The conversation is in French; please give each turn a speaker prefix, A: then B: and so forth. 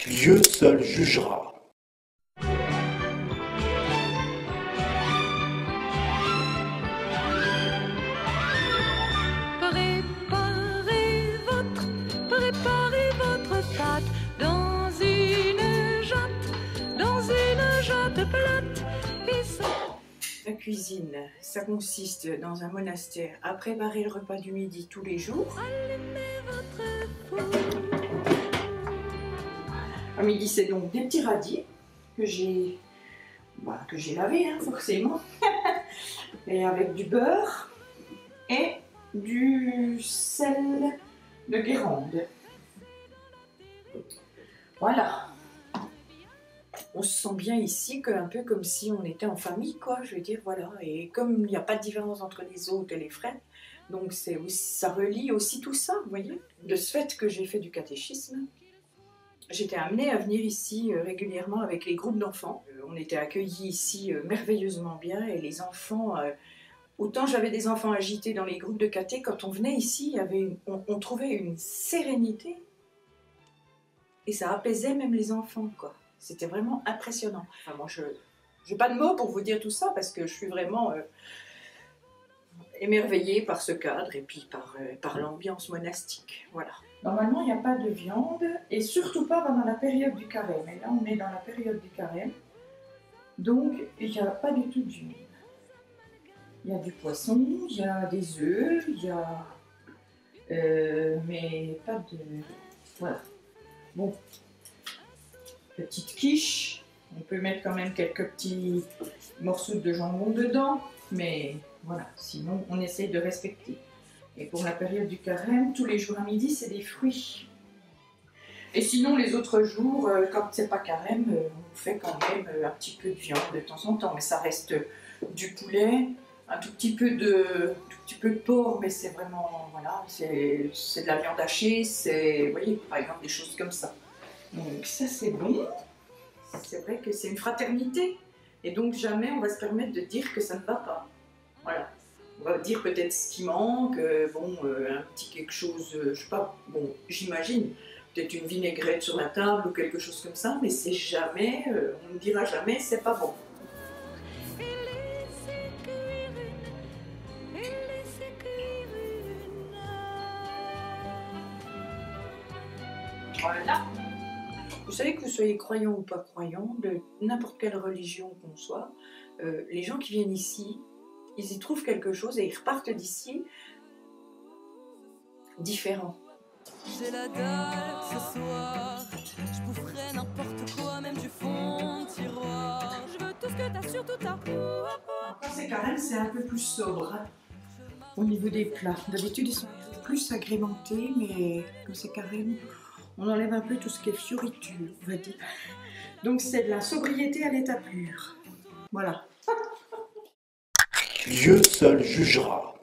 A: Dieu seul jugera.
B: Préparez votre pâte dans une jatte plate et ça...
C: La cuisine, ça consiste dans un monastère à préparer le repas du midi tous les jours.
B: Allumez votre four.
C: À midi, c'est donc des petits radis que j'ai lavés, hein, forcément, et avec du beurre et du sel de Guérande. Voilà. On se sent bien ici, un peu comme si on était en famille, quoi, je veux dire, voilà. Et comme il n'y a pas de différence entre les hôtes et les frères, donc ça relie aussi tout ça, vous voyez. De ce fait que j'ai fait du catéchisme, j'étais amenée à venir ici régulièrement avec les groupes d'enfants. On était accueillis ici merveilleusement bien et les enfants... autant j'avais des enfants agités dans les groupes de caté, quand on venait ici, on trouvait une sérénité et ça apaisait même les enfants, quoi. C'était vraiment impressionnant. Enfin, moi, je n'ai pas de mots pour vous dire tout ça parce que je suis vraiment émerveillée par ce cadre et puis par l'ambiance monastique. Voilà. Normalement, il n'y a pas de viande et surtout pas pendant la période du carême. Et là, on est dans la période du carême, donc il n'y a pas du tout de viande. Il y a du poisson, il y a des œufs, il y a... mais pas de... Voilà. Bon. Petite quiche. On peut mettre quand même quelques petits morceaux de jambon dedans. Mais voilà, sinon on essaye de respecter. Et pour la période du carême, tous les jours à midi, c'est des fruits. Et sinon, les autres jours, quand c'est pas carême, on fait quand même un petit peu de viande de temps en temps. Mais ça reste du poulet, un tout petit peu de porc, mais c'est vraiment, voilà, c'est de la viande hachée, c'est, vous voyez, par exemple, des choses comme ça. Donc ça, c'est bon. C'est vrai que c'est une fraternité. Et donc jamais on va se permettre de dire que ça ne va pas. Voilà. On va dire peut-être ce qui manque, bon, un petit quelque chose, je sais pas, bon, j'imagine, peut-être une vinaigrette sur la table ou quelque chose comme ça, mais c'est jamais, on ne dira jamais, c'est pas bon. Voilà. Vous savez que vous soyez croyant ou pas croyant, de n'importe quelle religion qu'on soit, les gens qui viennent ici, ils y trouvent quelque chose et ils repartent d'ici différents.
B: J'ai la dalle ce soir, je boufferai n'importe quoi, même du fond de tiroir. Je veux tout ce que t'as, surtout ta
C: Quand c'est carême, c'est un peu plus sobre hein, au niveau des plats. D'habitude, ils sont plus agrémentés, mais quand c'est carême, on enlève un peu tout ce qui est fioriture, on va dire. Donc c'est de la sobriété à l'état pur. Voilà.
A: Dieu seul jugera.